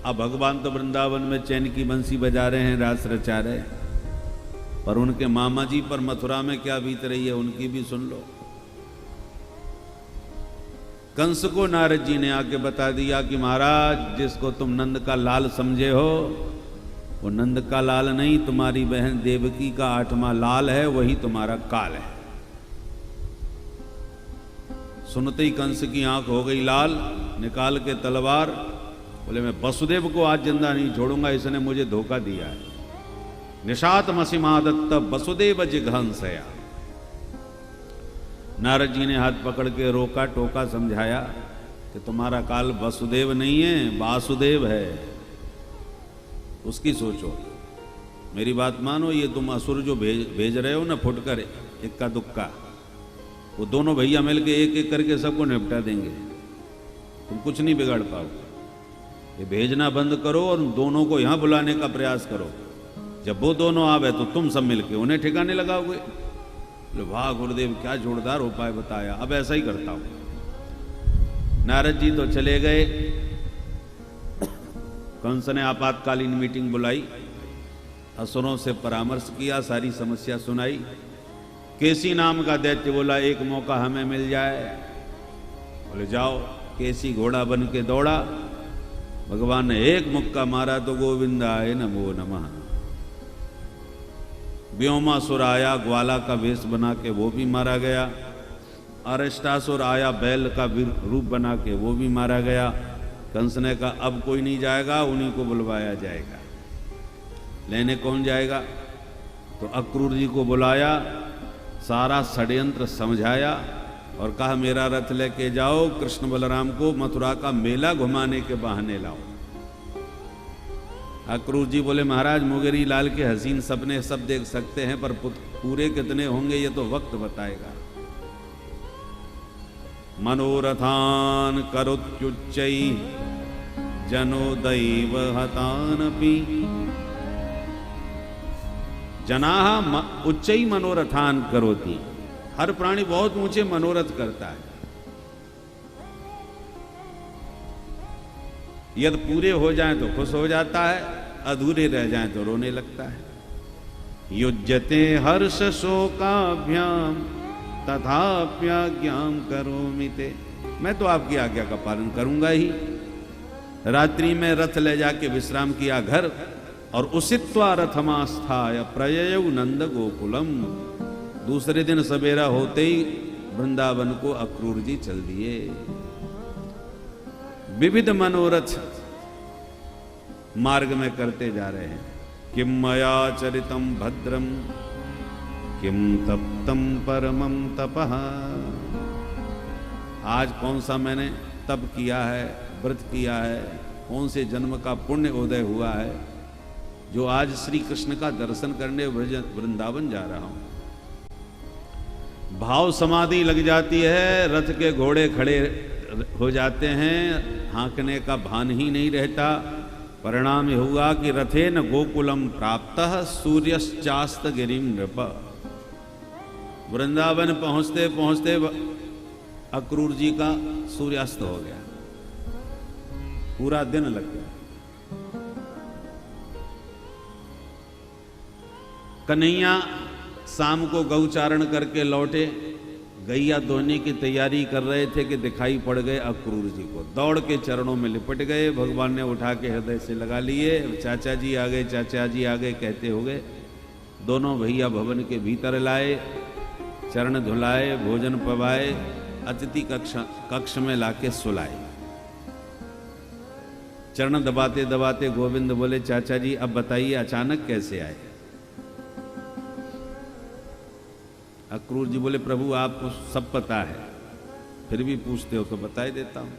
अब भगवान तो वृंदावन में चैन की बंसी बजा रहे हैं, रास रचा रहे हैं, पर उनके मामा जी पर मथुरा में क्या बीत रही है उनकी भी सुन लो। कंस को नारद जी ने आके बता दिया कि महाराज जिसको तुम नंद का लाल समझे हो वो नंद का लाल नहीं, तुम्हारी बहन देवकी का 8वां लाल है, वही तुम्हारा काल है। सुनते ही कंस की आंख हो गई लाल, निकाल के तलवार बोले मैं वसुदेव को आज जिंदा नहीं छोड़ूंगा, इसने मुझे धोखा दिया है। निशात मसीमादत्त वसुदेव जिघांसया। नारद जी ने हाथ पकड़ के रोका टोका, समझाया कि तुम्हारा काल वसुदेव नहीं है, वासुदेव है, उसकी सोचो। मेरी बात मानो, ये तुम असुर जो भेज रहे हो ना फुटकर इक्का दुक्का, वो दोनों भैया मिलके एक एक करके सबको निपटा देंगे, तुम कुछ नहीं बिगाड़ पाओगे। ये भेजना बंद करो और दोनों को यहां बुलाने का प्रयास करो। जब वो दोनों आवे तो तुम सब मिलके उन्हें ठिकाने लगाओगे। वाह गुरुदेव, क्या जोरदार उपाय बताया, अब ऐसा ही करता हूं। नारद जी तो चले गए। कंस ने आपातकालीन मीटिंग बुलाई, असुरों से परामर्श किया, सारी समस्या सुनाई। केसी नाम का दैत्य बोला एक मौका हमें मिल जाए। बोले जाओ। केसी घोड़ा बन के दौड़ा, भगवान ने एक मुक्का मारा तो गोविंदाय नमो नमः। व्योमासुर आया, ग्वाला का वेश बना के वो भी मारा गया। अरिष्टासुर आया, बैल का रूप बना के वो भी मारा गया। कंस ने कहा अब कोई नहीं जाएगा, उन्हीं को बुलवाया जाएगा। लेने कौन जाएगा? तो अक्रूर जी को बुलाया, सारा षड्यंत्र समझाया और कहा मेरा रथ लेके जाओ, कृष्ण बलराम को मथुरा का मेला घुमाने के बहाने लाओ। अक्रूर जी बोले महाराज मुंगेरी लाल के हसीन सपने सब देख सकते हैं, पर पूरे कितने होंगे ये तो वक्त बताएगा। मनोरथान करोत्युच्चै जनो दैव हतानपि। जनाः उच्चै मनोरथान करोति। हर प्राणी बहुत ऊंचे मनोरथ करता है, यदि पूरे हो जाएं तो खुश हो जाता है, अधूरे रह जाएं तो रोने लगता है। युज्यते हर्ष शोकाभ्याम तथाप्याज्ञाम करोमि ते। मैं तो आपकी आज्ञा का पालन करूंगा ही। रात्रि में रथ ले जाके विश्राम किया घर, और उसित्वा रथमास्थाय प्रययौ नंद गोकुलम। दूसरे दिन सवेरा होते ही वृंदावन को अक्रूर जी चल दिए। विविध मनोरथ मार्ग में करते जा रहे हैं। किम मया चरितम भद्रम किम तप्तम परमम तपः। आज कौन सा मैंने तप किया है, व्रत किया है, कौन से जन्म का पुण्य उदय हुआ है जो आज श्री कृष्ण का दर्शन करने वृंदावन जा रहा हूं। भाव समाधि लग जाती है, रथ के घोड़े खड़े हो जाते हैं, हाँकने का भान ही नहीं रहता। परिणाम हुआ कि रथेन गोकुलम प्राप्तः सूर्यश्चास्त गिरिम नृप। वृंदावन पहुंचते पहुंचते अक्रूर जी का सूर्यास्त हो गया, पूरा दिन लग गया। कन्हैया शाम को गौचारण करके लौटे, गैया धोने की तैयारी कर रहे थे कि दिखाई पड़ गए अक्रूर जी को। दौड़ के चरणों में लिपट गए, भगवान ने उठा के हृदय से लगा लिए। चाचा जी आ गए, चाचा जी आ गए कहते हुए दोनों भैया भवन के भीतर लाए, चरण धुलाए, भोजन पवाए, अतिथि कक्ष में लाके सुलाए। चरण दबाते दबाते गोविंद बोले चाचा जी अब बताइए अचानक कैसे आए? अक्रूर जी बोले प्रभु आपको सब पता है, फिर भी पूछते हो तो बता ही देता हूं।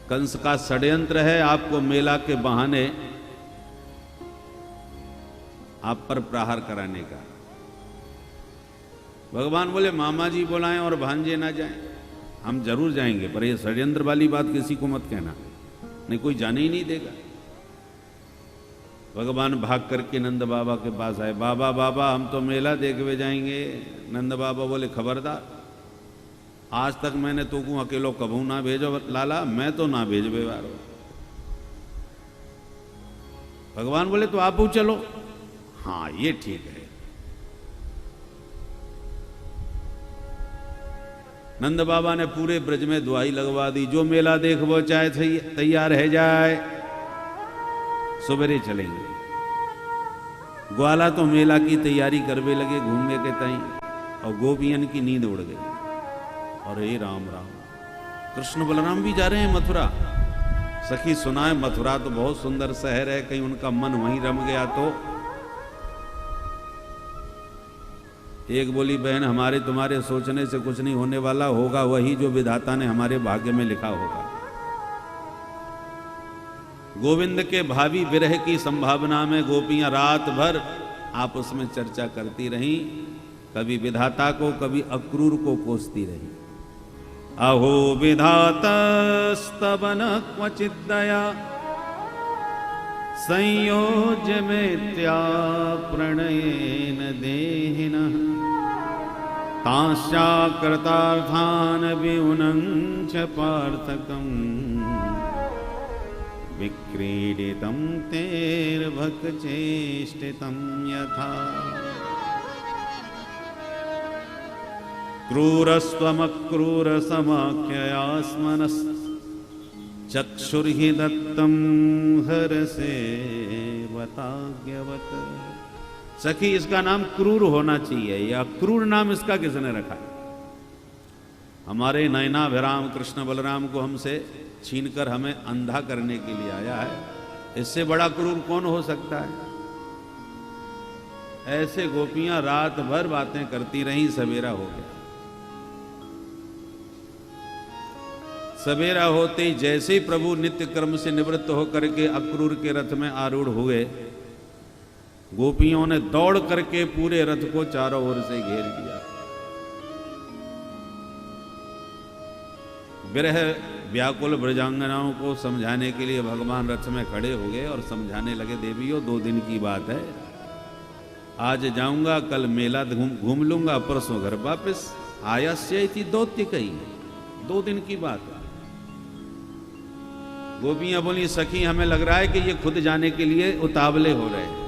कंस का षड्यंत्र है आपको मेला के बहाने आप पर प्रहार कराने का। भगवान बोले मामा जी बुलाएं और भांजे ना जाएं, हम जरूर जाएंगे, पर ये षड्यंत्र वाली बात किसी को मत कहना, नहीं कोई जाने ही नहीं देगा। भगवान भाग करके नंद बाबा के पास आए। बाबा बाबा हम तो मेला देखने जाएंगे। नंद बाबा बोले खबरदार, आज तक मैंने तो को अकेलो कबू ना भेजो लाला, मैं तो ना भेजबे वारो। भगवान बोले तो आप चलो। हाँ ये ठीक है। नंद बाबा ने पूरे ब्रज में दुआई लगवा दी, जो मेला देख वो चाहे तैयार है जाए, सवेरे चलेंगे। ग्वाला तो मेला की तैयारी करवे लगे घूमने के ताई, और गोपियन की नींद उड़ गई। अरे राम राम, कृष्ण बलराम भी जा रहे हैं मथुरा। सखी सुनाए मथुरा तो बहुत सुंदर शहर है, कहीं उनका मन वहीं रम गया तो। एक बोली बहन, हमारे तुम्हारे सोचने से कुछ नहीं होने वाला, होगा वही जो विधाता ने हमारे भाग्य में लिखा होगा। गोविंद के भावी विरह की संभावना में गोपियां रात भर आपस में चर्चा करती रहीं, कभी विधाता को कभी अक्रूर को कोसती रही। अहो विधातस्तवन क्वचित दया, संयोज्य मेत्या प्रणयेन देहिनः, तांश्चा कृतार्थान् विउनञ्च पार्थकम्, विक्रीडितं तेर्भक्चेष्टितं यथा। क्रूरस्त्वमक्रूरसमाख्ययास्मनस्, चक्षुर्हि दत्तं हरसेवताज्ञवत्। सखी इसका नाम क्रूर होना चाहिए, या क्रूर नाम इसका किसने रखा? हमारे नयनाभिराम कृष्ण बलराम को हमसे छीनकर हमें अंधा करने के लिए आया है, इससे बड़ा क्रूर कौन हो सकता है? ऐसे गोपियां रात भर बातें करती रहीं, सवेरा हो गया। सवेरा होते ही जैसे ही प्रभु नित्य कर्म से निवृत्त होकर के अक्रूर के रथ में आरूढ़ हुए, गोपियों ने दौड़ करके पूरे रथ को चारों ओर से घेर लिया। विरह व्याकुल ब्रजांगनाओं को समझाने के लिए भगवान रथ में खड़े हो गए और समझाने लगे, देवियों 2 दिन की बात है, आज जाऊंगा, कल मेला घूम लूंगा, परसों घर वापस। आयास्येति दौत्यकैः, 2 दिन की बात है। गोपियां बोली, सखी हमें लग रहा है कि ये खुद जाने के लिए उतावले हो रहे हैं,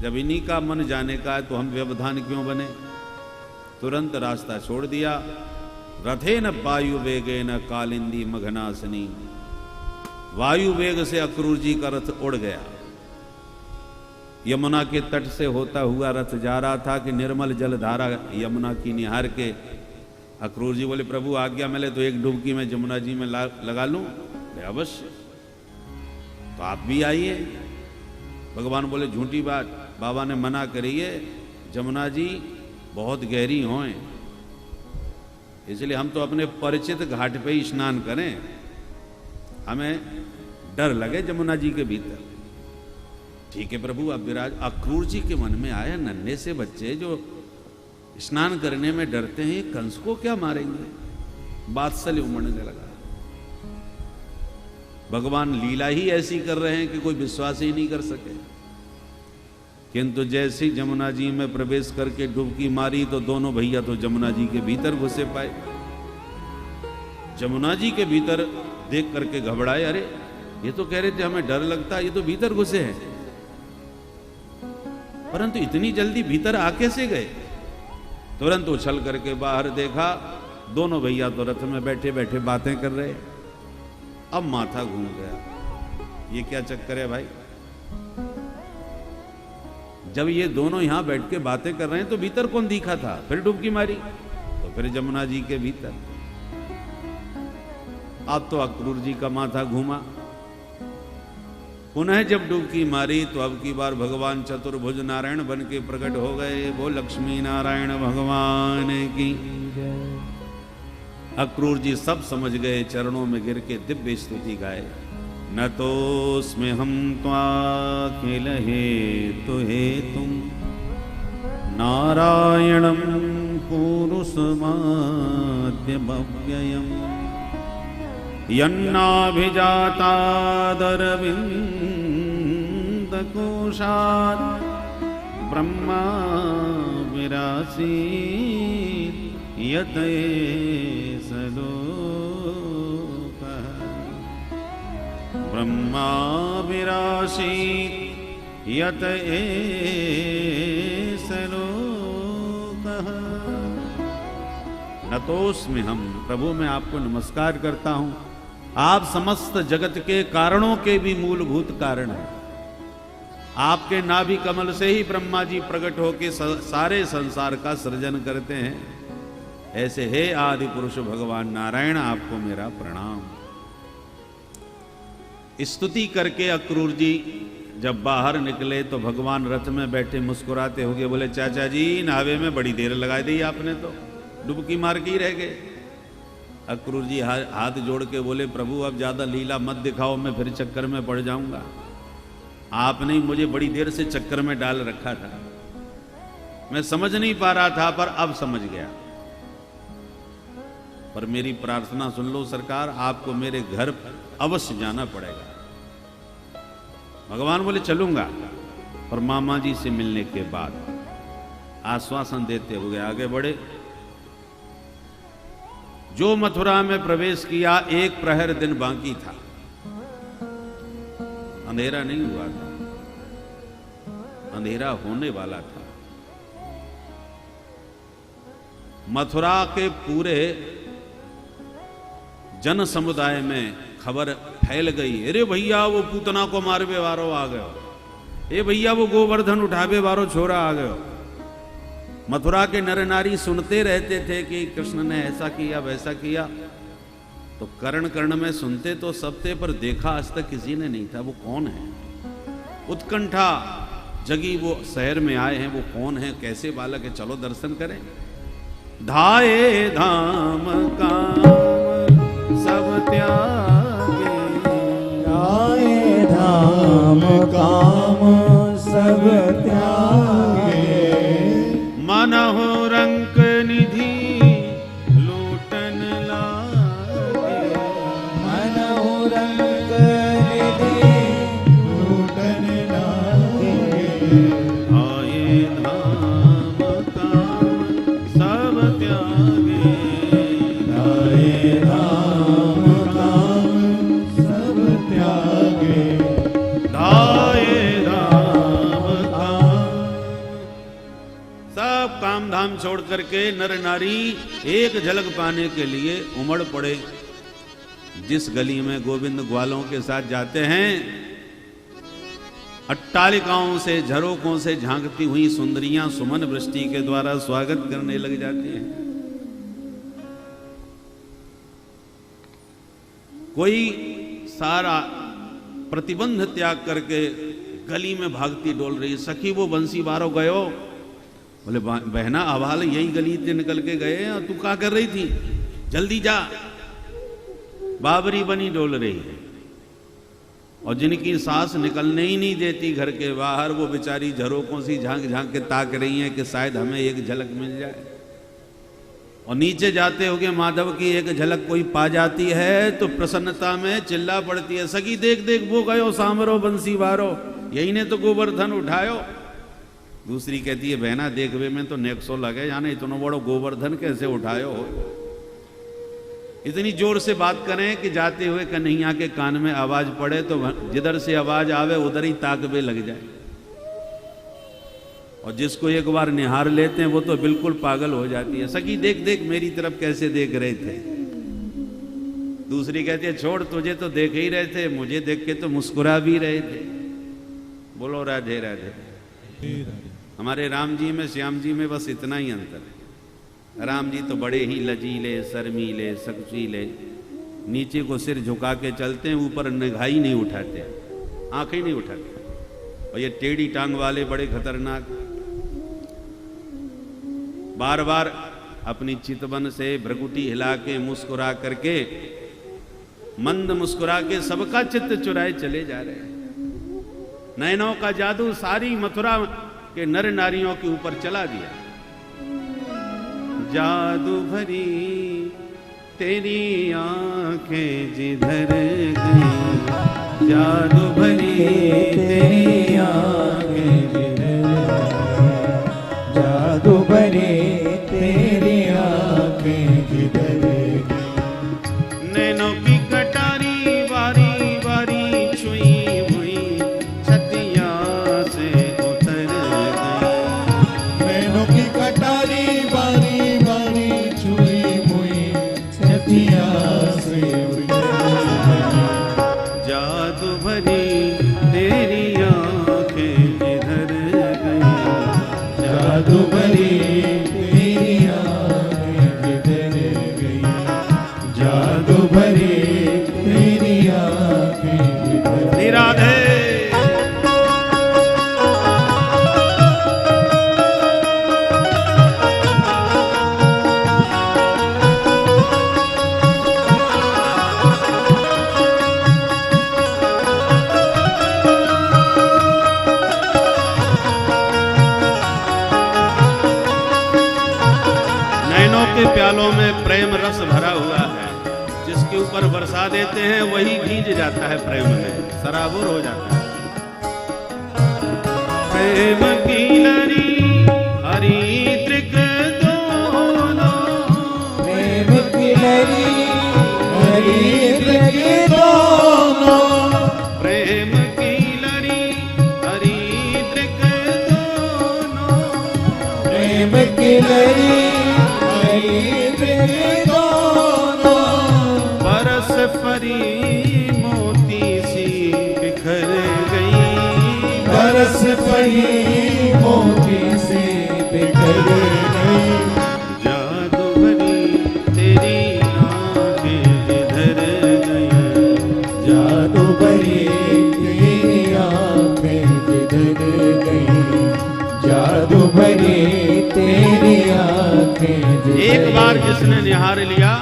जब इन्हीं का मन जाने का है तो हम व्यवधान क्यों बने। तुरंत रास्ता छोड़ दिया। रथेन वायु वेगेन कालिंदी मघनासिनी, वायु वेग से अक्रूर जी का रथ उड़ गया। यमुना के तट से होता हुआ रथ जा रहा था कि निर्मल जलधारा यमुना की निहार के अक्रूर जी बोले, प्रभु आज्ञा मिले तो एक डुबकी में जमुना जी में लगा लूं? अवश्य, तो आप भी आइए। भगवान बोले, झूठी बात, बाबा ने मना करी है, जमुना जी बहुत गहरी हों, इसलिए हम तो अपने परिचित घाट पे ही स्नान करें, हमें डर लगे जमुना जी के भीतर। ठीक है प्रभु, अब विराज। अक्रूर जी के मन में आया, नन्हे से बच्चे जो स्नान करने में डरते हैं, कंस को क्या मारेंगे? बात्सल्य उमड़ने लगा। भगवान लीला ही ऐसी कर रहे हैं कि कोई विश्वास ही नहीं कर सके। किंतु जैसे जमुना जी में प्रवेश करके डुबकी मारी तो दोनों भैया तो जमुना जी के भीतर घुसे पाए। जमुना जी के भीतर देख करके घबराए, अरे ये तो कह रहे थे हमें डर लगता है, ये तो भीतर घुसे हैं, परंतु इतनी जल्दी भीतर आ कैसे गए? तुरंत उछल करके बाहर देखा, दोनों भैया तो रथ में बैठे बैठे बातें कर रहे। अब माथा घूम गया, ये क्या चक्कर है भाई? जब ये दोनों यहां बैठ के बातें कर रहे हैं तो भीतर कौन दिखा था? फिर डुबकी मारी तो फिर जमुना जी के भीतर। अब तो अक्रूर जी का माथा घूमा। पुनः जब डुबकी मारी तो अब की बार भगवान चतुर्भुज नारायण बन के प्रकट हो गए। वो लक्ष्मी नारायण भगवान की। अक्रूर जी सब समझ गए, चरणों में गिर के दिव्य स्तुति गाए। न तोस्मि हम त्वाखिल हेतु हेतुम नारायणं पुरुषमाद्यमव्ययम् यन्नाभिजातादरविन्दकोशात् ब्रह्मा विरासीत् यतये सलोकः। ब्रह्मा विरासीत् यत एष लोकः। नतोस्मि हम, प्रभु मैं आपको नमस्कार करता हूं। आप समस्त जगत के कारणों के भी मूलभूत कारण हैं। आपके नाभि कमल से ही ब्रह्मा जी प्रकट होकर सारे संसार का सृजन करते हैं। ऐसे हे आदि पुरुष भगवान नारायण, आपको मेरा प्रणाम। स्तुति करके अक्रूर जी जब बाहर निकले तो भगवान रथ में बैठे मुस्कुराते हुए बोले, चाचा जी नावे में बड़ी देर लगा दी आपने, तो डुबकी मार के ही रह गए। अक्रूर जी हाथ जोड़ के बोले, प्रभु अब ज्यादा लीला मत दिखाओ, मैं फिर चक्कर में पड़ जाऊंगा। आपने मुझे बड़ी देर से चक्कर में डाल रखा था, मैं समझ नहीं पा रहा था, पर अब समझ गया। पर मेरी प्रार्थना सुन लो सरकार, आपको मेरे घर अवश्य जाना पड़ेगा। भगवान बोले चलूंगा, पर मामा जी से मिलने के बाद। आश्वासन देते हुए आगे बढ़े। जो मथुरा में प्रवेश किया, एक प्रहर दिन बाकी था, अंधेरा नहीं हुआ था, अंधेरा होने वाला था। मथुरा के पूरे जन समुदाय में खबर फैल गई, अरे भैया वो पूतना को मारवे वारो आ गयो, ए भैया वो गोवर्धन उठावे वारो छोरा आ गयो। मथुरा के नर नारी सुनते रहते थे कि कृष्ण ने ऐसा किया वैसा किया, तो कर्ण कर्ण में सुनते तो सब थे, पर देखा आज तक किसी ने नहीं था। वो कौन है? उत्कंठा जगी, वो शहर में आए हैं, वो कौन है, कैसे बालक है, चलो दर्शन करें। धाये धाम काम सब त्यागे, धाये धाम काम सब त्यागे, मनहु रंक निधि लूटन लागे, मनहु रंक निधि लूटन लागे। आये धाम काम सब त्यागे, धाये धाम काम सब त्यागे, धाये धाम काम। सब काम धाम छोड़ करके नर नारी एक झलक पाने के लिए उमड़ पड़े। जिस गली में गोविंद ग्वालों के साथ जाते हैं, अट्टालिकाओं से झरोकों से झांकती हुई सुंदरियां सुमन वृष्टि के द्वारा स्वागत करने लग जाती हैं। कोई सारा प्रतिबंध त्याग करके गली में भागती डोल रही। सखी वो बंसी वारो गयो। बोले बहना अवाल यही गली से निकल के गए, और तू क्या कर रही थी, जल्दी जा। बाबरी बनी डोल रही है, और जिनकी सांस निकलने ही नहीं देती घर के बाहर, वो बेचारी झरोकों से झांक झांक के ताक रही हैं कि शायद हमें एक झलक मिल जाए। और नीचे जाते होगे माधव की एक झलक कोई पा जाती है तो प्रसन्नता में चिल्ला पड़ती है, सखी देख देख वो गयो सामरो बंसी वारो, यही ने तो गोवर्धन उठायो। दूसरी कहती है बहना देख वे में तो नेक्सो लगे, जाने इतना बड़ो गोवर्धन कैसे उठायो हो। इतनी जोर से बात करें कि जाते हुए कन्हैया के कान में आवाज पड़े तो जिधर से आवाज आवे उधर ही ताकबे लग जाए। और जिसको एक बार निहार लेते हैं वो तो बिल्कुल पागल हो जाती है, सखी देख देख मेरी तरफ कैसे देख रहे थे। दूसरी कहती है छोड़, तुझे तो देख ही रहे थे, मुझे देख के तो मुस्कुरा भी रहे थे। बोलो राधे राधे। हमारे राम जी में श्याम जी में बस इतना ही अंतर है। राम जी तो बड़े ही लजीले, शर्मीले, सक्सीले, नीचे को सिर झुका के चलते हैं, ऊपर निगाह ही नहीं उठाते, आंखें ही नहीं उठाते। और ये टेढ़ी टांग वाले बड़े खतरनाक, बार बार अपनी चितवन से भ्रकुटी हिला के मुस्कुरा करके, मंद मुस्कुरा के सबका चित्त चुराए चले जा रहे हैं। नैनों का जादू सारी मथुरा के नर नारियों के ऊपर चला दिया। जादू भरी तेरी आंखें जिधर गई, जादू भरी तेरी आंखें जिधर गई, जादू भरी तेरी आंखें जिधर गई। नैनों की कटारी बारी बारी छुई हुई छतिया से आंखें जिधर राधे। के प्यालों में प्रेम रस भरा हुआ है, जिसके ऊपर बरसा देते हैं वही भीज जाता है प्रेम में, सराबुर हो जाता है। प्रेम की लरी हरी तृक दोनों, प्रेम की लरी हरी तृक दोनों, प्रेम की लरी हरी तृक दोनों, प्रेम की लरी बरस परी मोती सी बिखर गई, बरस परी मोती सी बिखर गई, जादू भरी तेरी आंखें जिधर गई, जादू भरी तेरी आंखें जिधर गई, जादू भरी तेरी आंखें। एक बार जिसने निहार लिया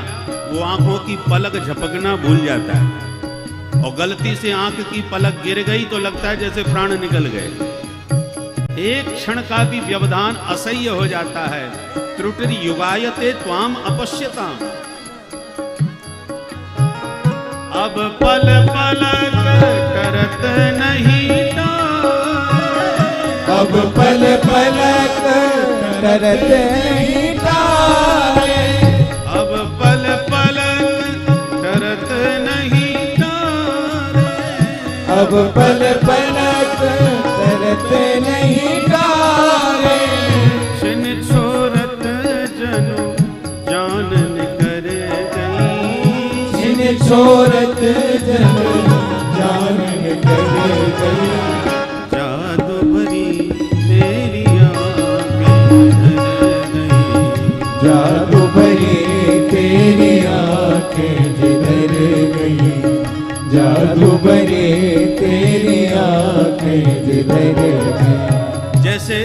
वो आंखों की पलक झपकना भूल जाता है, और गलती से आंख की पलक गिर गई तो लगता है जैसे प्राण निकल गए। एक क्षण का भी व्यवधान असह्य हो जाता है। त्रुटि युगायते त्वाम अपश्यताम, अब पल पलक करत नहीं तारे, अब पल पलक करत नहीं तारे, अब पल पलक करत नहीं तारे, अब पल पलक करत नहीं तारे, छिन छोरत जनु जानन कर गई, छिन छोरत जनु जानन कर गई, जादू भरी तेरी आंखें जिधर गई, जादू भरी तेरी आंखें जिधर गई, जादू भरी तेरी आंखें जिधर गई। जैसे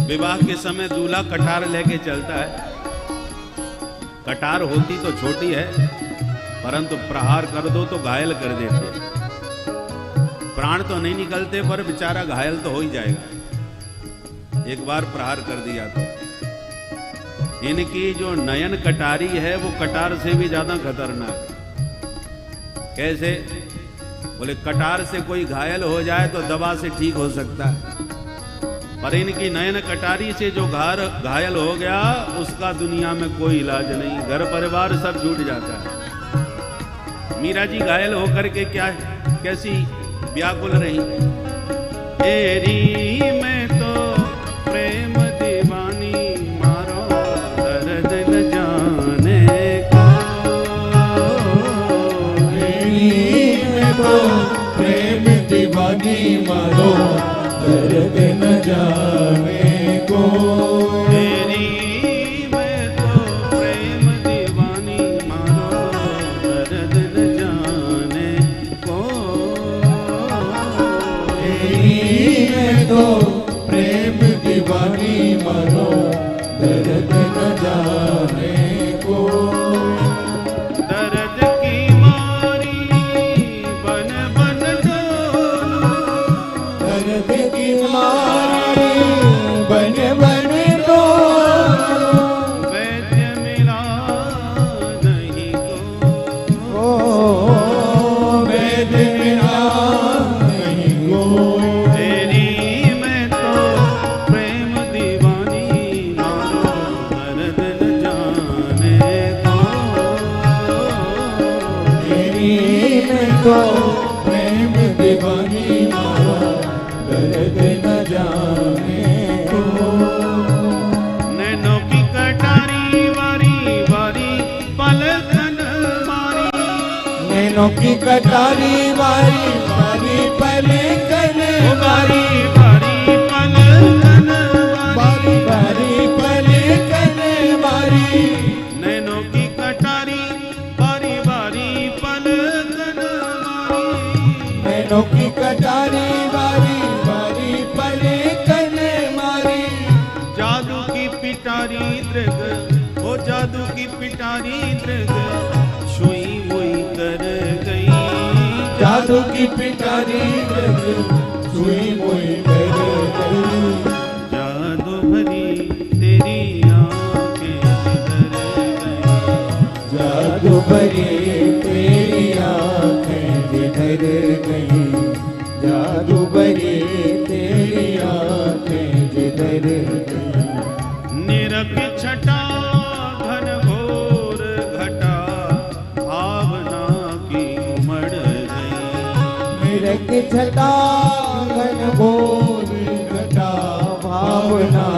विवाह के समय दूल्हा कटार लेके चलता है, कटार होती तो छोटी है परंतु प्रहार कर दो तो घायल कर देते हैं। प्राण तो नहीं निकलते पर बेचारा घायल तो हो ही जाएगा। एक बार प्रहार कर दिया तो इनकी जो नयन कटारी है वो कटार से भी ज्यादा खतरनाक है। कैसे? बोले कटार से कोई घायल हो जाए तो दवा से ठीक हो सकता है, पर इनकी नयन कटारी से जो घायल हो गया उसका दुनिया में कोई इलाज नहीं, घर परिवार सब छूट जाता है। मीरा जी घायल होकर के कैसी व्याकुल रही, तेरी मैं तो प्रेम दीवानी मारो दर्द न जाने को, तेरी मैं तो प्रेम दीवानी मारो दर्द न जाने को, तेरी मैं तो प्रेम दीवानी मारो दर्द न जाने को, तेरी मैं तो प्रेम दीवानी मारो दर्द न जाने को, दर्द की मारी बन बन डोलूं, दर्द की मारी बन बन दो, वैद्य मिला नहीं को, वैद्य मिला नहीं को, तेरी मैं तो प्रेम दीवानी मारो दर्द न जाने को, तेरी मैं तो प्रेम दीवानी मारो दर्द न जाने को, नैनों की कटारी वारी वारी पलकन मारी, नैनों की कटारी वारी वारी पलकन वारी वारी, वारी पलकन वारी वारी पलकन वारी, नैनों की कटारी वारी वारी पलकन नैनों की कटारी बारी बारी पलकन मारी। जादू की पिटारी दृग, वो जादू की पिटारी दृग छुई हुई कर गई। जादू की पिटारी दृग छुई हुई कर गई। जादू भरी तेरी आंखें जिधर गई। जादू भरी तेरी आंखें जिधर गई। जादू भरी तेरी आंखें जिधर गई। निरख छटा घन घोर घटा भावना की उमड़ गई। निरख छटा घन घोर घटा भावना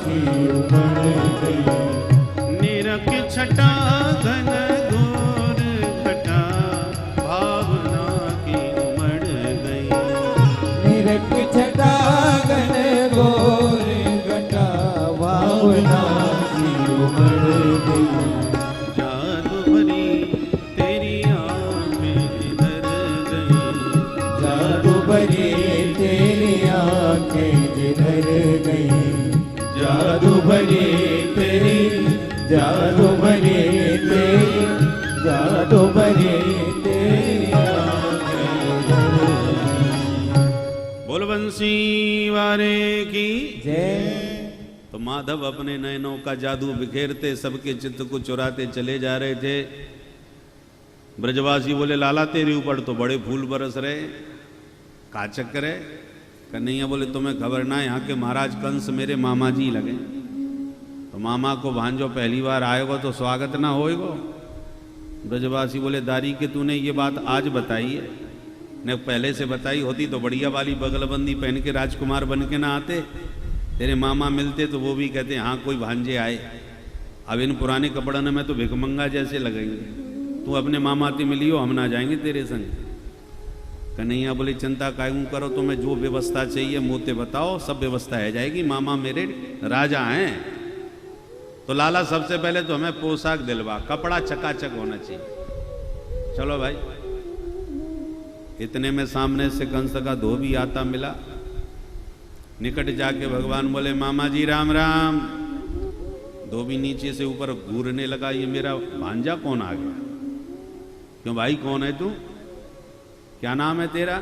की उमड़ गई। निरख छटा घन घोर घटा भावना की उमड़ गई। निरख छटा घन घोर घटा भावना की उमड़ गई। जादू भरी तेरी आंखें जिधर गई। जादू भरी तेरी आंखें जिधर गई। जादू भरी तेरी, जादू भरी तेरी, जादू भरी तेरी आंखें जिधर गई। बोल बंसी वारे की। जय। तो माधव अपने नयनों का जादू बिखेरते सबके चित्त को चुराते चले जा रहे थे। ब्रजवासी बोले लाला तेरे ऊपर तो बड़े फूल बरस रहे, का चक्कर है? कन्हैया बोले तुम्हें खबर ना, यहाँ के महाराज कंस मेरे मामा जी लगे। तो मामा को भांजो पहली बार आएगो तो स्वागत ना होएगो। ब्रजवासी बोले दारी के तूने ये बात आज बताई है, न पहले से बताई होती तो बढ़िया वाली बगलबंदी पहन के राजकुमार बन के ना आते। तेरे मामा मिलते तो वो भी कहते हाँ कोई भांजे आए। अब इन पुराने कपड़ों में तो भिकमंगा जैसे लगेंगे। तू अपने मामा से मिलियो, हम ना जाएंगे तेरे संग। कन्हैया बोले चिंता कायू करो, तुम्हें जो व्यवस्था चाहिए मोते बताओ, सब व्यवस्था है जाएगी। मामा मेरे राजा हैं। तो लाला सबसे पहले तो हमें पोशाक दिलवा, कपड़ा चकाचक होना चाहिए। चलो भाई। इतने में सामने से कंस का धोबी आता मिला। निकट जाके भगवान बोले मामा जी राम राम। धोबी नीचे से ऊपर घूरने लगा, ये मेरा भांजा कौन आ गया? क्यों भाई कौन है तू? क्या नाम है तेरा?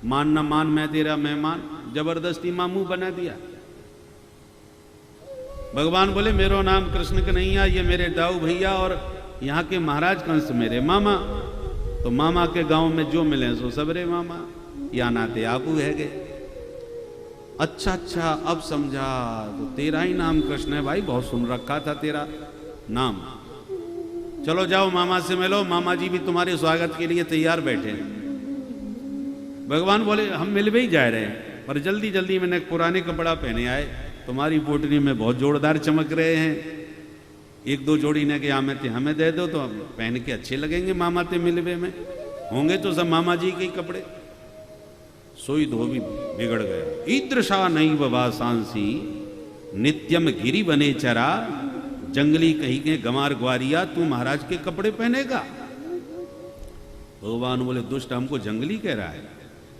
मान न मान मैं तेरा मेहमान, जबरदस्ती मामू बना दिया। भगवान बोले मेरो नाम कृष्ण कन्हैया, ये मेरे दाऊ भैया और यहाँ के महाराज कंस मेरे मामा। तो मामा के गांव में जो मिले सो सबरे मामा, या नाते आपू है गए। अच्छा अच्छा अब समझा, तो तेरा ही नाम कृष्ण है भाई, बहुत सुन रखा था तेरा नाम। चलो जाओ मामा से मिलो, मामा जी भी तुम्हारे स्वागत के लिए तैयार बैठे हैं। भगवान बोले हम मिल भी जा रहे हैं, पर जल्दी जल्दी मैंने पुराने कपड़ा पहने आए, तुम्हारी पोटली में बहुत जोरदार चमक रहे हैं। एक दो जोड़ी ने कि हमें दे दो तो पहन के अच्छे लगेंगे मामा ते मिलवे में, होंगे तो सब मामा जी के कपड़े। सोई धोबी बिगड़ गया। ईदृशा नहीं वासांसी नित्यम गिरी बने चरा, जंगली कहीं के गमार ग्वारिया तू महाराज के कपड़े पहनेगा। भगवान बोले दुष्ट हमको जंगली कह रहा है।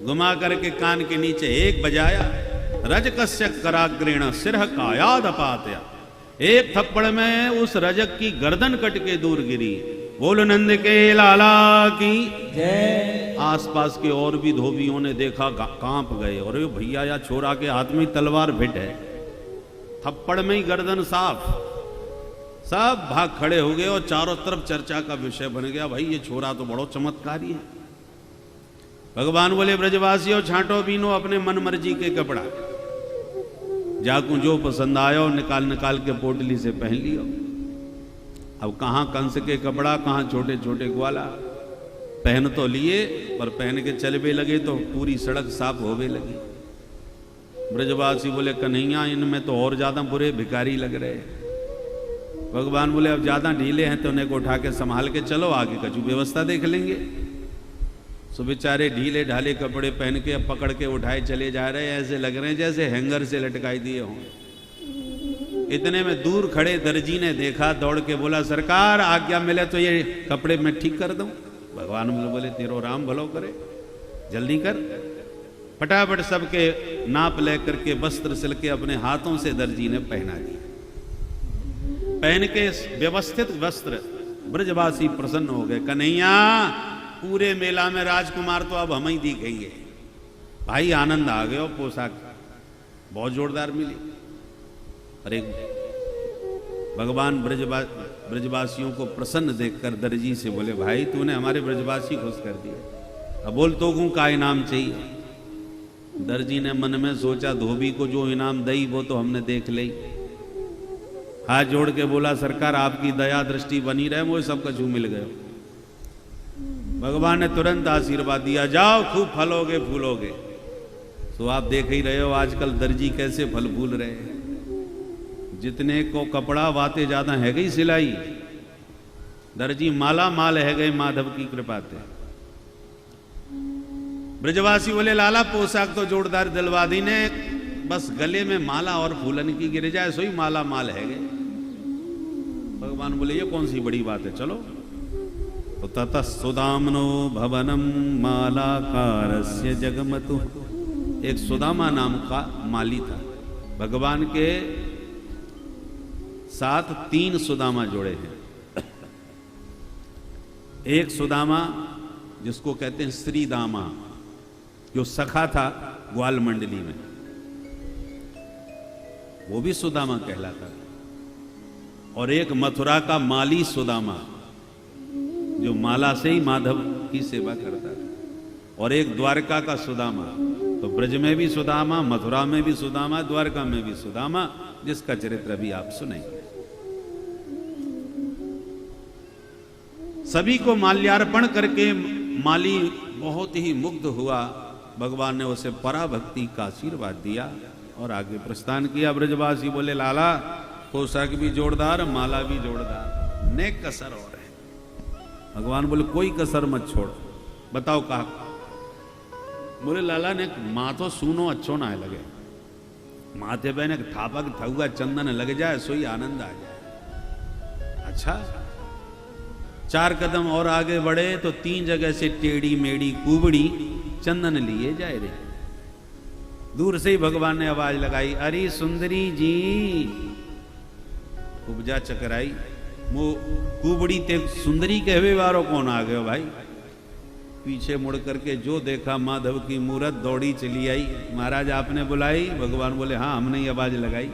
घुमा करके कान के नीचे एक बजाया, रजकस्य कराग्रेण सिरह कायाद अपातया। एक थप्पड़ में उस रजक की गर्दन कट के दूर गिरी। बोल नंद के लाला की जय। आसपास के और भी धोबियों ने देखा, कांप गए। और भैया या छोरा के हाथ में तलवार भिट है, थप्पड़ में ही गर्दन साफ। सब भाग खड़े हो गए और चारों तरफ चर्चा का विषय बन गया, भाई ये छोरा तो बड़ो चमत्कारी है। भगवान बोले ब्रजवासियों छांटो बीनो अपने मन मर्जी के कपड़ा, जाकू जो पसंद आयो निकाल निकाल के पोटली से पहन लियो। अब कहाँ कंस के कपड़ा, कहाँ छोटे छोटे ग्वाला। पहन तो लिए, पर पहन के चल भी लगे तो पूरी सड़क साफ होवे लगी। ब्रजवासी बोले कन्हैया इनमें तो और ज्यादा बुरे भिखारी लग रहे। भगवान बोले अब ज्यादा ढीले हैं तो उन्हें को उठा के संभाल के चलो, आगे कछु व्यवस्था देख लेंगे। सो बेचारे ढीले ढाले कपड़े पहन के अब पकड़ के उठाए चले जा रहे हैं, ऐसे लग रहे हैं जैसे हैंगर से लटकाई दिए हों। इतने में दूर खड़े दर्जी ने देखा, दौड़ के बोला सरकार आज्ञा मिले तो ये कपड़े मैं ठीक कर दूं। भगवान बोले तेरो राम भलो करे। जल्दी कर। फटाफट सबके नाप लेकर के वस्त्र सिल के अपने हाथों से दर्जी ने पहना दिया। पहन के व्यवस्थित वस्त्र ब्रजवासी प्रसन्न हो गए। कन्हैया, पूरे मेला में राजकुमार तो अब हम ही दिखेंगे। भाई आनंद आ गया। पोशाक बहुत जोरदार मिली। अरे भगवान ब्रजवासियों को प्रसन्न देखकर दर्जी से बोले, भाई तूने हमारे ब्रजवासी खुश कर दिए, अब बोल तो का इनाम चाहिए। दर्जी ने मन में सोचा, धोबी को जो इनाम दई वो तो हमने देख ली। हाथ जोड़ के बोला, सरकार आपकी दया दृष्टि बनी रहे, मुझे सब कछु मिल गए। भगवान ने तुरंत आशीर्वाद दिया, जाओ खूब फलोगे फूलोगे। तो आप देख ही रहे हो आजकल दर्जी कैसे फल फूल रहे हैं। जितने को कपड़ा वाते ज्यादा है गई सिलाई, दर्जी माला माल है गए माधव की कृपा से। ब्रजवासी बोले, लाला पोशाक तो जोरदार दिलवा दी ने, बस गले में माला और फूलन की गिर जाए सोई माला माल है गए। भगवान बोले, ये कौन सी बड़ी बात है, चलो। तो ततः सुदामनो भवनम मालाकारस्य जगमतु। एक सुदामा नाम का माली था। भगवान के साथ 3 सुदामा जोड़े हैं। एक सुदामा जिसको कहते हैं श्रीदामा, जो सखा था ग्वाल मंडली में, वो भी सुदामा कहलाता। और एक मथुरा का माली सुदामा, जो माला से ही माधव की सेवा करता था। और एक द्वारका का सुदामा। तो ब्रज में भी सुदामा, मथुरा में भी सुदामा, द्वारका में भी सुदामा, जिसका चरित्र भी आप सुनेंगे। सभी को माल्यार्पण करके माली बहुत ही मुग्ध हुआ। भगवान ने उसे पराभक्ति का आशीर्वाद दिया और आगे प्रस्थान किया। ब्रजवासी बोले, लाला पोशाक भी जोरदार, माला भी जोरदार, नेक कसर और है। भगवान बोले, कोई कसर मत छोड़, बताओ कहा। बोले, लाला ने माथो सूनो अच्छो ना लगे, माथे पे थापक थुआ चंदन लग जाए सोई आनंद आ जाए। अच्छा, 4 कदम और आगे बढ़े तो 3 जगह से टेढ़ी मेढ़ी कुबड़ी चंदन लिए जाए रे। दूर से ही भगवान ने आवाज लगाई, अरे सुंदरी जी। उपजा चकराई, वो कुबड़ी ते सुंदरी कहवे वारो कौन आ गयो भाई। पीछे मुड़ करके जो देखा माधव की मूरत, दौड़ी चली आई। महाराज आपने बुलाई? भगवान बोले, हाँ हमने ही आवाज लगाई।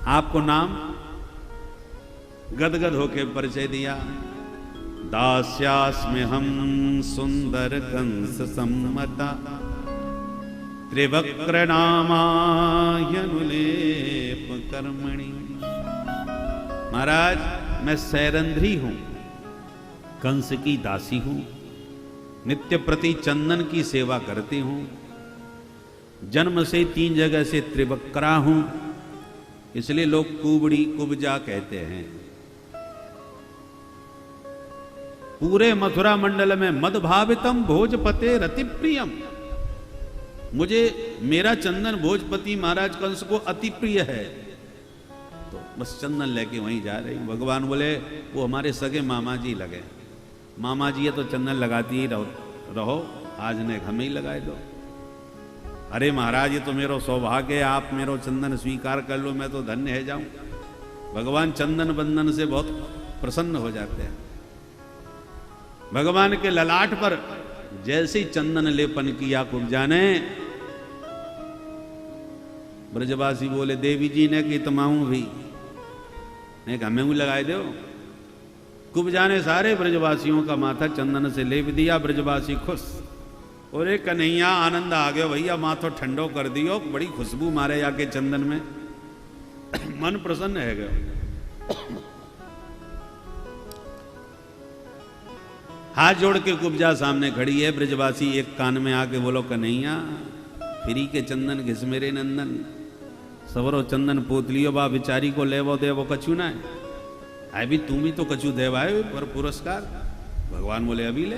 आपको नाम? गदगद होके परिचय दिया। दास्यास्मि हम सुंदर कंस सम्मता, त्रिवक्र नामायनुलेप कर्मणि। महाराज मैं सैरंध्री हूं, कंस की दासी हूं, नित्य प्रति चंदन की सेवा करती हूं, जन्म से 3 जगह से त्रिवक्रा हूं, इसलिए लोग कुबड़ी कुबजा कहते हैं। पूरे मथुरा मंडल में मदभावितम भोजपते रतिप्रियम, मुझे मेरा चंदन भोजपति महाराज कंस को अति प्रिय है। तो बस चंदन लेके वहीं जा रही। भगवान बोले, वो हमारे सगे मामा जी लगे। मामा जी है तो चंदन लगाती ही रहो, आज ने हमें ही लगाए दो। अरे महाराज ये तो मेरा सौभाग्य है, आप मेरा चंदन स्वीकार कर लो, मैं तो धन्य है जाऊं। भगवान चंदन बंदन से बहुत प्रसन्न हो जाते हैं। भगवान के ललाट पर जैसे ही चंदन लेपन किया कुब्जा ने, ब्रजवासी बोले, देवी जी ने कि तमाऊ भी ने हमें भी लगाए दो। कुब्जा ने सारे ब्रजवासियों का माथा चंदन से लेप दिया। ब्रजवासी खुश। और एक कन्हैया आनंद आ गया, भैया माथो ठंडो कर दियो, बड़ी खुशबू मारे जाके चंदन में। मन प्रसन्न है गया। हाथ जोड़ के कुब्जा सामने खड़ी है। ब्रजवासी एक कान में आके बोलो, कन्हैया फ्री के चंदन घिस मेरे नंदन, सवरो चंदन पोत लियो बा बिचारी को लेवो देवो कछु ना है। आई भी तुम भी तो कछु देवाए पर पुरस्कार। भगवान बोले, अभी ले।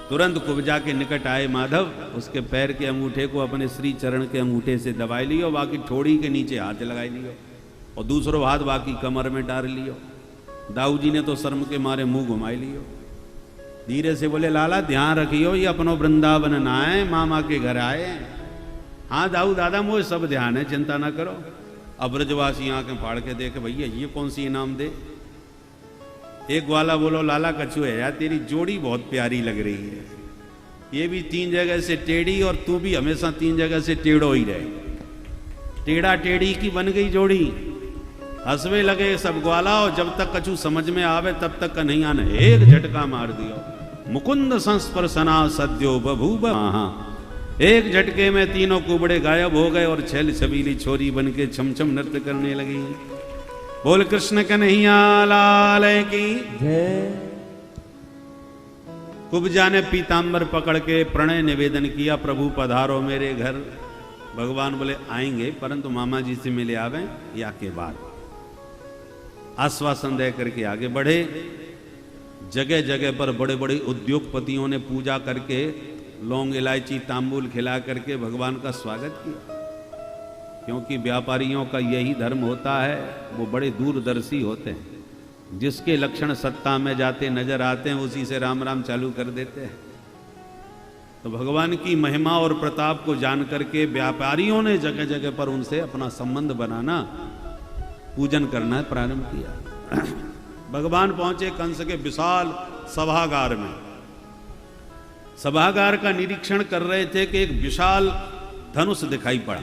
तुरंत कुब्जा के निकट आए माधव, उसके पैर के अंगूठे को अपने श्री चरण के अंगूठे से दबाई लियो, बाकी ठोड़ी के नीचे हाथ लगाई लियो और दूसरो हाथ बाकी कमर में डाल लियो। दाऊ जी ने तो शर्म के मारे मुंह घुमाई लियो। धीरे से बोले लाला ध्यान रखियो ये अपनो वृंदावन ना है, मामा के घर आए। हाँ दाऊ दादा मुझे सब ध्यान है, चिंता ना करो। अब ब्रजवासी आंखें फाड़ के देखे भैया ये कौन सी इनाम दे। एक ग्वाला बोलो लाला कछू है यार तेरी जोड़ी बहुत प्यारी लग रही है, ये भी 3 जगह से टेढ़ी और तू भी हमेशा 3 जगह से टेढ़ो ही रहे, टेढ़ा टेढ़ी की बन गई जोड़ी। हंसवे लगे सब ग्वाला और जब तक कछु समझ में आवे तब तक कन्हैया ने एक झटका मार दियो। मुकुंद संस्पर्शना सद्यो बभूव महा। एक झटके में तीनों कुबड़े गायब हो गए और छैल छबीली छोरी बन के छम छम नृत्य करने लगी। बोल कृष्ण कन्हैया लाल की जय। कुब्जा ने पीतांबर पकड़ के प्रणय निवेदन किया, प्रभु पधारो मेरे घर। भगवान बोले आएंगे परंतु मामा जी से मिले आवे या के बाद। आश्वासन दे करके आगे बढ़े। जगह जगह पर बड़े बड़े उद्योगपतियों ने पूजा करके लौंग इलायची तांबूल खिला करके भगवान का स्वागत किया, क्योंकि व्यापारियों का यही धर्म होता है, वो बड़े दूरदर्शी होते हैं। जिसके लक्षण सत्ता में जाते नजर आते हैं उसी से राम राम चालू कर देते हैं। तो भगवान की महिमा और प्रताप को जान करके व्यापारियों ने जगह जगह पर उनसे अपना संबंध बनाना, पूजन करना प्रारंभ किया। भगवान पहुंचे कंस के विशाल सभागार में। सभागार का निरीक्षण कर रहे थे कि एक विशाल धनुष दिखाई पड़ा।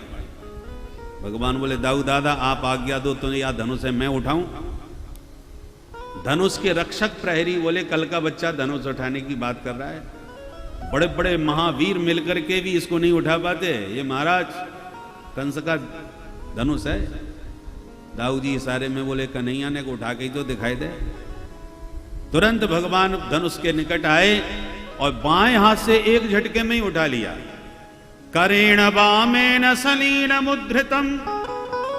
भगवान बोले दाऊ दादा आप आज्ञा दो तो या धनुष है मैं उठाऊं। धनुष के रक्षक प्रहरी बोले कल का बच्चा धनुष उठाने की बात कर रहा है, बड़े बड़े महावीर मिलकर के भी इसको नहीं उठा पाते, ये महाराज कंस का धनुष है। दाऊ जी इशारे में बोले कन्हैया ने को उठा के ही तो दिखाई दे। तुरंत भगवान धनुष के निकट आए और बाएं हाथ से एक झटके में ही उठा लिया। करेण वामेन सलीन मुद्रितम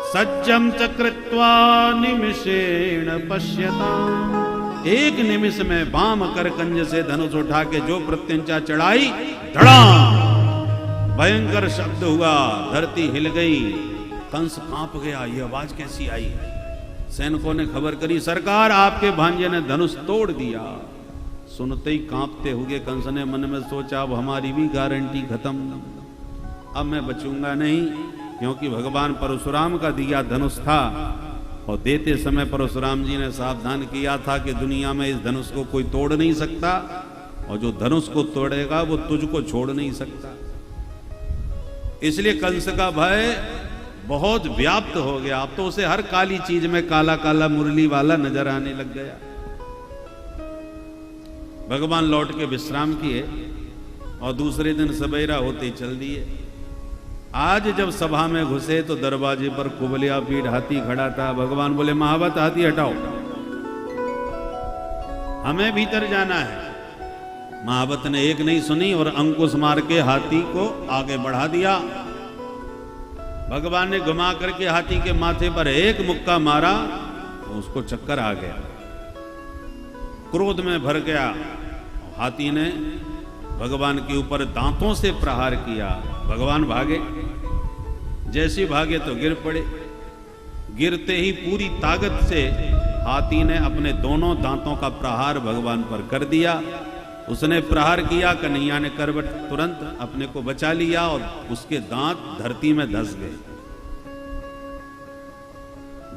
सज्जम चक्रत्वा निमिषेण पश्यता। एक निमिष में वाम कर कंज से धनुष उठा के जो प्रत्यंचा चढ़ाई, धड़ाम भयंकर शब्द हुआ, धरती हिल गई, कंस कांप गया। ये आवाज कैसी आई? सैनिकों ने खबर करी सरकार आपके भांजे ने धनुष तोड़ दिया। सुनते ही कांपते हुए कंस ने मन में सोचा अब हमारी भी गारंटी खत्म, अब मैं बचूंगा नहीं, क्योंकि भगवान परशुराम का दिया धनुष था और देते समय परशुराम जी ने सावधान किया था कि दुनिया में इस धनुष को कोई तोड़ नहीं सकता और जो धनुष को तोड़ेगा वो तुझको छोड़ नहीं सकता। इसलिए कंस का भय बहुत व्याप्त हो गया। अब तो उसे हर काली चीज में काला काला मुरली वाला नजर आने लग गया। भगवान लौट के विश्राम किए और दूसरे दिन सवेरा होते चल दिए। आज जब सभा में घुसे तो दरवाजे पर कुबलिया पीठ हाथी खड़ा था। भगवान बोले महावत हाथी हटाओ, हमें भीतर जाना है। महावत ने एक नहीं सुनी और अंकुश मार के हाथी को आगे बढ़ा दिया। भगवान ने घुमा करके हाथी के माथे पर एक मुक्का मारा तो उसको चक्कर आ गया, क्रोध में भर गया। हाथी ने भगवान के ऊपर दांतों से प्रहार किया। भगवान भागे, जैसे भागे तो गिर पड़े। गिरते ही पूरी ताकत से हाथी ने अपने दोनों दांतों का प्रहार भगवान पर कर दिया। उसने प्रहार किया, कन्हैया ने करवट तुरंत अपने को बचा लिया और उसके दांत धरती में धंस गए,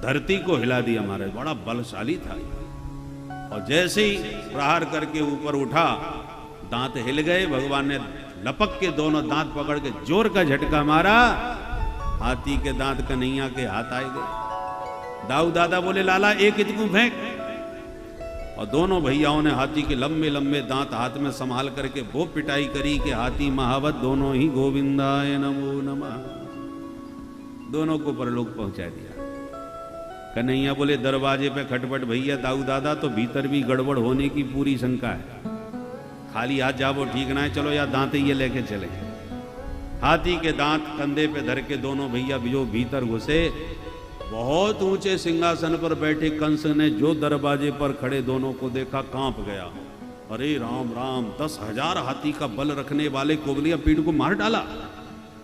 धरती को हिला दिया। महाराज बड़ा बलशाली था और जैसे ही प्रहार करके ऊपर उठा दांत हिल गए। भगवान ने लपक के दोनों दांत पकड़ के जोर का झटका मारा, हाथी के दांत कन्हैया के हाथ आए गए। दाऊ दादा बोले लाला एक इतकू फेंक, और दोनों भैयाओं ने हाथी के लंबे लंबे दांत हाथ में संभाल करके वो पिटाई करी कि हाथी महावत दोनों ही गोविंदाय नमो नमः, दोनों को परलोक पहुंचा दिया। कन्हैया बोले दरवाजे पे खटपट भैया दाऊ दादा, तो भीतर भी गड़बड़ होने की पूरी शंका है, खाली हाथ जाबो ठीक ना है, चलो या दांत ये लेके चले। हाथी के दांत कंधे पे धर के दोनों भैया जो भीतर घुसे, बहुत ऊंचे सिंहासन पर बैठे कंस ने जो दरवाजे पर खड़े दोनों को देखा कांप गया। अरे राम राम, 10,000 हाथी का बल रखने वाले कोबलिया पीठ को मार डाला।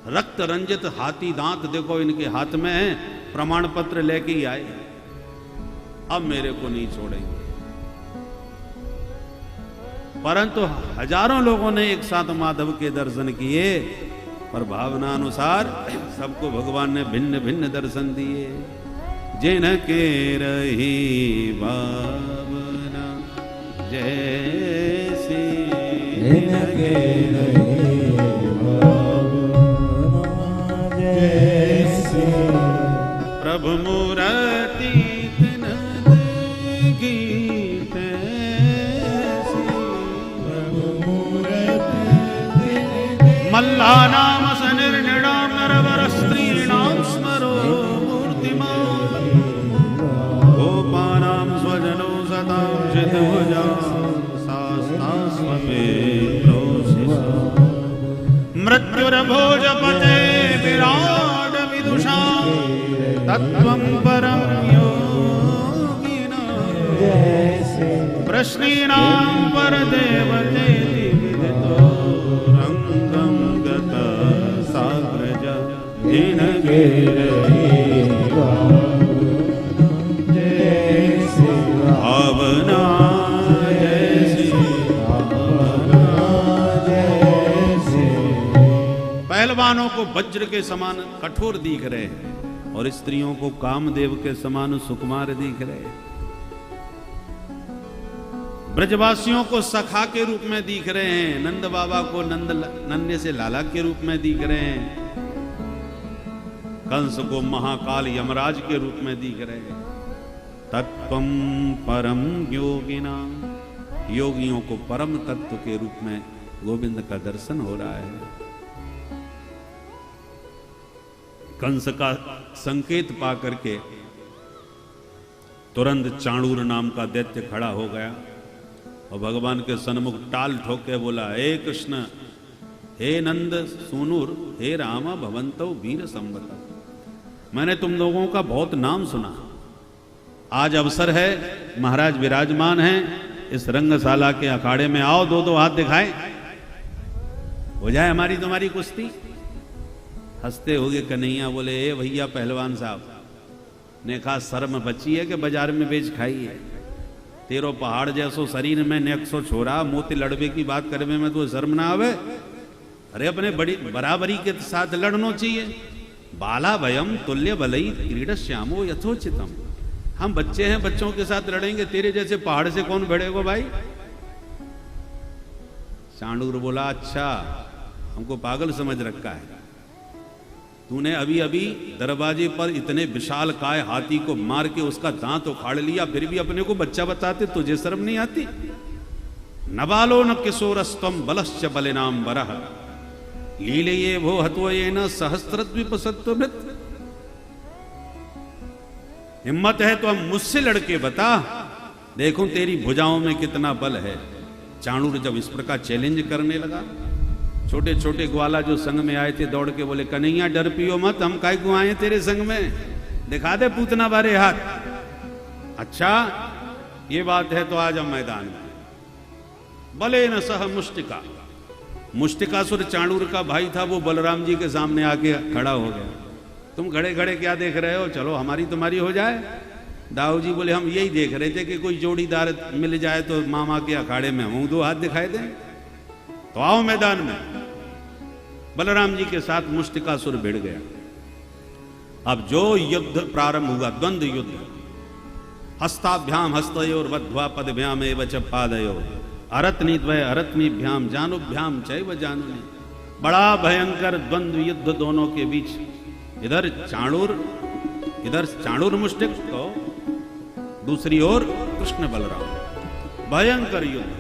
रक्त रंजित हाथी दांत देखो इनके हाथ में है, प्रमाण पत्र लेके ही आए, अब मेरे को नहीं छोड़ेंगे। परंतु हजारों लोगों ने एक साथ माधव के दर्शन किए, पर भावना अनुसार सबको भगवान ने भिन्न भिन्न दर्शन दिए। जिनके रही भावना जैसी, जिनके रही भावना जैसी, प्रभु मूर्ति तिन देखी तैसी। प्रभु मूर्ति मल्ला नाम सनिर्निणाम नरवर स्त्रीणाम स्मरो मूर्तिमान। गोपानां स्वजनो सतां चितभुजां शास्तास्वमे प्रोषिषा। मृत्युर्भोजपते विराट विदुषां तत्त्वं परं योगिनां। प्रश्नीनां परदेवतेति विदितो रङ्गं गता साग्रज। जिनके भावना जैसी। पहलवानों को वज्र के समान कठोर दिख रहे हैं और स्त्रियों को कामदेव के समान सुकुमार दिख रहे हैं। ब्रजवासियों को सखा के रूप में दिख रहे हैं, नंद बाबा को नन्हे से लाला के रूप में दिख रहे हैं, कंस को महाकाल यमराज के रूप में दिख रहे हैं। तत्वम परम योगिना, योगियों को परम तत्व के रूप में गोविंद का दर्शन हो रहा है। कंस का संकेत पा करके तुरंत चाणूर नाम का दैत्य खड़ा हो गया और भगवान के सन्मुख टाल ठोक के बोला, हे कृष्ण, हे नंद सूनूर, हे रामा भवंतो वीर संवत। मैंने तुम लोगों का बहुत नाम सुना, आज अवसर है, महाराज विराजमान हैं, इस रंगशाला के अखाड़े में आओ, दो दो हाथ दिखाएं, हो जाए हमारी तुम्हारी कुश्ती। हंसते होगे कन्हैया बोले, ए भैया पहलवान साहब ने कहा, शर्म बची है कि बाजार में बेच खाई है। तेरो पहाड़ जैसो शरीर में नेक्सो छोरा, मोती लड़बे की बात करने में तो शर्म ना आवे। अरे अपने बड़ी बराबरी के साथ लड़ना चाहिए। बाला भयम तुल्य बलई क्रीडश्यामो यथोचितम। हम बच्चे हैं, बच्चों के साथ लड़ेंगे, तेरे जैसे पहाड़ से कौन भिड़ेगा भाई। चाणूर बोला, अच्छा हमको पागल समझ रखा है, तूने अभी अभी दरवाजे पर इतने विशाल काय हाथी को मार के उसका दांत उखाड़ लिया, फिर भी अपने को बच्चा बताते, तुझे शर्म नहीं आती। नबालो न किशोरस्तम बलश्च बलिनाम बरह लीले ये भो हतो ये न सहस्त्रद्विपसत्वभृत। हिम्मत है तो हम मुझसे लड़के बता, देखूं तेरी भुजाओं में कितना बल है। चाणूर जब इस प्रकार चैलेंज करने लगा, छोटे छोटे ग्वाला जो संग में आए थे दौड़ के बोले, कन्हैया डर पियो मत, हम काय को आए तेरे संग में, दिखा दे पूतना बारे हाथ। अच्छा ये बात है तो आज हम मैदान में। बले न सह मुष्टिका, मुष्टिकासुर चाणूर का भाई था, वो बलराम जी के सामने आके खड़ा हो गया। तुम खड़े खड़े क्या देख रहे हो, चलो हमारी तुम्हारी हो जाए। दाऊ जी बोले, हम यही देख रहे थे कि कोई जोड़ीदार मिल जाए तो मामा के अखाड़े में हम दो हाथ दिखाई दें, तो आओ मैदान में। बलराम जी के साथ मुष्टिकासुर भिड़ गया। अब जो युद्ध प्रारंभ हुआ, द्वंद्व युद्ध, हस्ताभ्याम हस्तयोर वध्वा पदभ्याम एव च पादयोर अरत्नीद्वय अरत्नीभ्याम जानुभ्याम चैव जानुनि। बड़ा भयंकर द्वंद्व युद्ध दोनों के बीच, इधर चाणूर मुष्टिक तो दूसरी ओर कृष्ण बलराम। भयंकर युद्ध,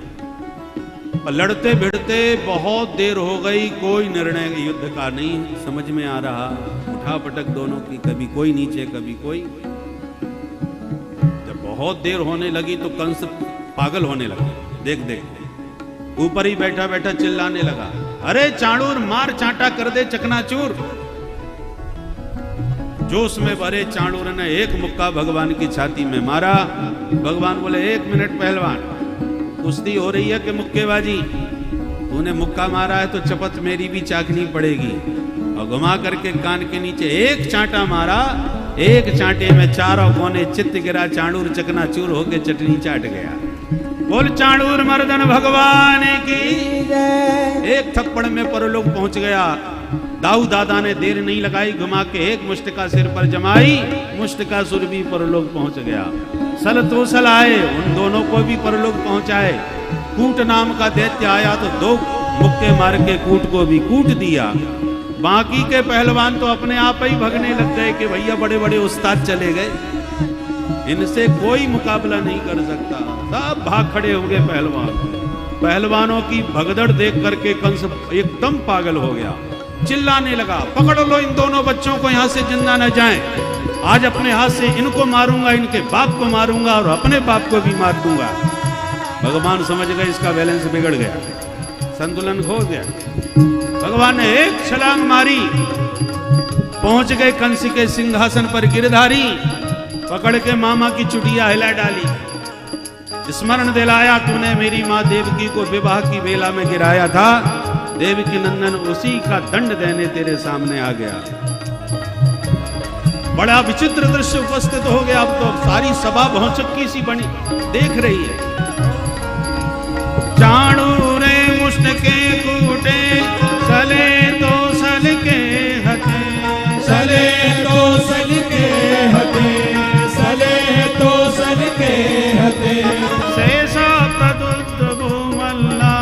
लड़ते भिड़ते बहुत देर हो गई, कोई निर्णय युद्ध का नहीं समझ में आ रहा। उठा पटक दोनों की, कभी कोई नीचे कभी कोई। जब बहुत देर होने लगी तो कंस पागल होने लगा, देख देख ऊपर ही बैठा बैठा चिल्लाने लगा, अरे चाणूर मार चांटा कर दे चकनाचूर। जोश में भरे चाणूर ने एक मुक्का भगवान की छाती में मारा। भगवान बोले, एक मिनट पहलवान, कुश्ती हो रही है कि मुक्केबाजी? तूने मुक्का मारा है तो चपत मेरी भी चाकनी पड़ेगी। और घुमा करके कान के नीचे एक चांटा मारा, एक चांटे में चारों कोने चित्त गिरा, चाणूर चकनाचूर होके चटनी चाट गया। बोल चाणूर मर्दन भगवान की। एक थप्पड़ में परलोक पहुंच गया। दाऊ दादा ने देर नहीं लगाई, घुमा के एक मुष्टिका सिर पर जमाई, मुष्टिकासुर भी परलोक पहुंच गया। सल तोसल आए, उन दोनों को भी परलोक पहुंचाए। कूट नाम का दैत्य आया तो 2 मुक्के मार के कूट को भी कूट दिया। बाकी के पहलवान तो अपने आप ही भगने लग गए कि भैया बड़े बड़े उस्ताद चले गए, इनसे कोई मुकाबला नहीं कर सकता। सब भाग खड़े हो गए पहलवान। पहलवानों की भगदड़ देख करके कंस एकदम पागल हो गया, चिल्लाने लगा, पकड़ लो इन दोनों बच्चों को, यहां से जिंदा न जाएं। आज अपने हाथ से इनको मारूंगा, इनके बाप को मारूंगा और अपने बाप को भी मार दूंगा। भगवान समझ गए इसका बैलेंस बिगड़ गया, संतुलन खो गया। भगवान ने एक छलांग मारी, पहुंच गए कंस के सिंहासन पर गिरधारी। पकड़ के मामा की चुटिया हिला डाली, स्मरण दिलाया, तूने मेरी माँ देवकी को विवाह की बेला में गिराया था। देवकी नंदन उसी का दंड देने तेरे सामने आ गया। बड़ा विचित्र दृश्य उपस्थित हो गया। अब तो सारी सभा भौचक्की सी बनी देख रही है। चाणूरे मुष्ट के कूटे, सले तो सल के हथे, सले तो सल के हते, सले तो सल के हते। शेषा प्रदुत भूमल्ला,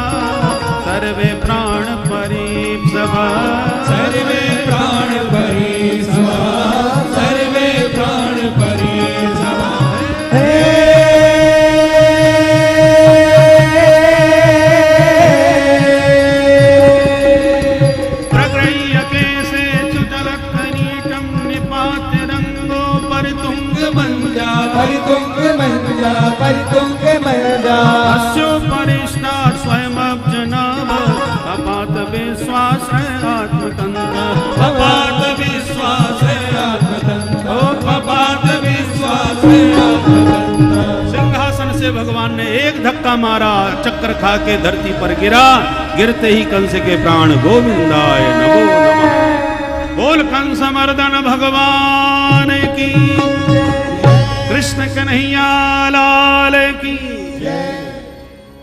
सर्वे प्राण परीप सभा, सर्वे प्राण परी सभा, सर्वे प्राण परी सभा। प्रगृह्य केशे चुटलक कनीटं निपात्य रंगो परितुंग मंजा, परितुंग मंजा, परितुंग मंजा। अस्योपरिष्टा स्वयमब्जनाभ, अपात विश्वास आत्मतंत्र, अपात विश्वास आत्मतंत्र, अपात विश्वास आत्मतंत्र। सिंहासन से भगवान ने एक धक्का मारा, चक्कर खा के धरती पर गिरा। गिरते ही कंस के प्राण गोविंदाय नमो नमः। बोल कंस मर्दन भगवान की, कृष्ण कन्हैया लाल की।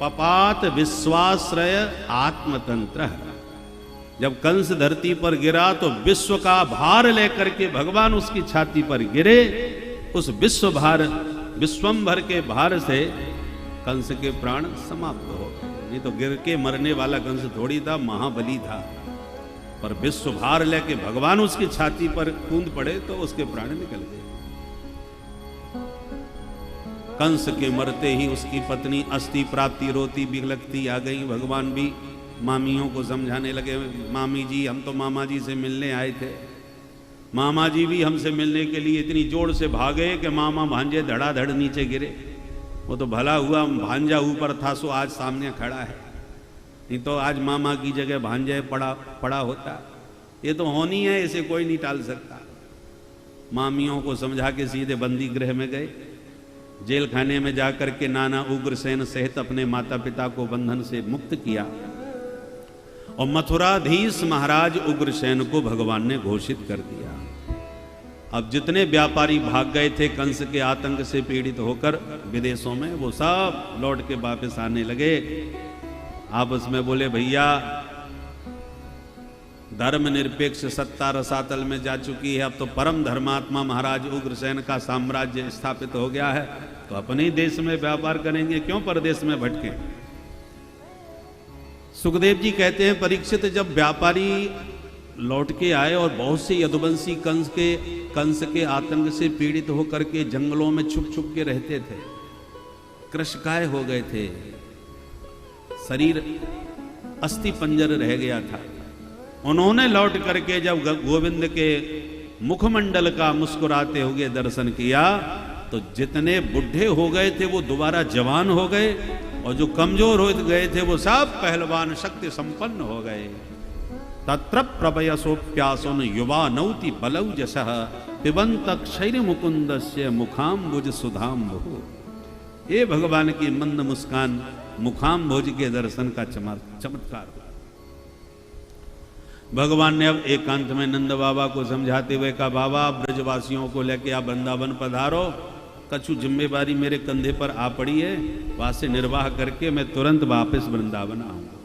पपात विश्वाश्रय आत्मतंत्र। जब कंस धरती पर गिरा तो विश्व का भार लेकर के भगवान उसकी छाती पर गिरे। उस विश्व भार, विश्वंभर के भार से कंस के प्राण समाप्त हो गए। नहीं तो गिर के मरने वाला कंस थोड़ी था, महाबली था। पर विश्व भार लेके भगवान उसकी छाती पर कूद पड़े तो उसके प्राण निकल गए। कंस के मरते ही उसकी पत्नी अस्थि प्राप्ति रोती बिलखती आ गई। भगवान भी मामियों को समझाने लगे, मामी जी हम तो मामा जी से मिलने आए थे, मामा जी भी हमसे मिलने के लिए इतनी जोर से भागे कि मामा भांजे धड़ाधड़ नीचे गिरे। वो तो भला हुआ भांजा ऊपर था सो आज सामने खड़ा है, नहीं तो आज मामा की जगह भांजे पड़ा होता। ये तो होनी है, इसे कोई नहीं टाल सकता। मामियों को समझा के सीधे बंदी गृह में गए। जेल खाने में जाकर के नाना उग्रसेन सहित अपने माता पिता को बंधन से मुक्त किया और मथुराधीश महाराज उग्रसेन को भगवान ने घोषित कर दिया। अब जितने व्यापारी भाग गए थे कंस के आतंक से पीड़ित होकर विदेशों में, वो सब लौट के वापस आने लगे। आपस में बोले भैया धर्म निरपेक्ष सत्ता रसातल में जा चुकी है, अब तो परम धर्मात्मा महाराज उग्रसेन का साम्राज्य स्थापित हो गया है, तो अपने ही देश में व्यापार करेंगे, क्यों परदेश में भटके। सुखदेव जी कहते हैं परीक्षित जब व्यापारी लौट के आए और बहुत से यदुवंशी कंस के आतंक से पीड़ित होकर के जंगलों में छुप छुप के रहते थे, कृशकाय हो गए थे, शरीर अस्थि पंजर रह गया था। उन्होंने लौट करके जब गोविंद के मुखमंडल का मुस्कुराते हुए दर्शन किया तो जितने बुढ़े हो गए थे वो दोबारा जवान हो गए और जो कमजोर हो गए थे वो सब पहलवान शक्ति संपन्न हो गए। तत्र प्रभयसोप्यासुन युवा नौति बलौ जसः पिबंत क्षैर मुकुंदस्य मुखाम्बुज सुधाम्बुः। ये भगवान की मंद मुस्कान मुखाम्बुज के दर्शन का चमत्कार। भगवान ने अब एकांत में नंद बाबा को समझाते हुए कहा, बाबा ब्रजवासियों को लेके आप वृंदावन पधारो, कछु जिम्मेवारी मेरे कंधे पर आ पड़ी है, वहां से निर्वाह करके मैं तुरंत वापस वृंदावन आऊंगा।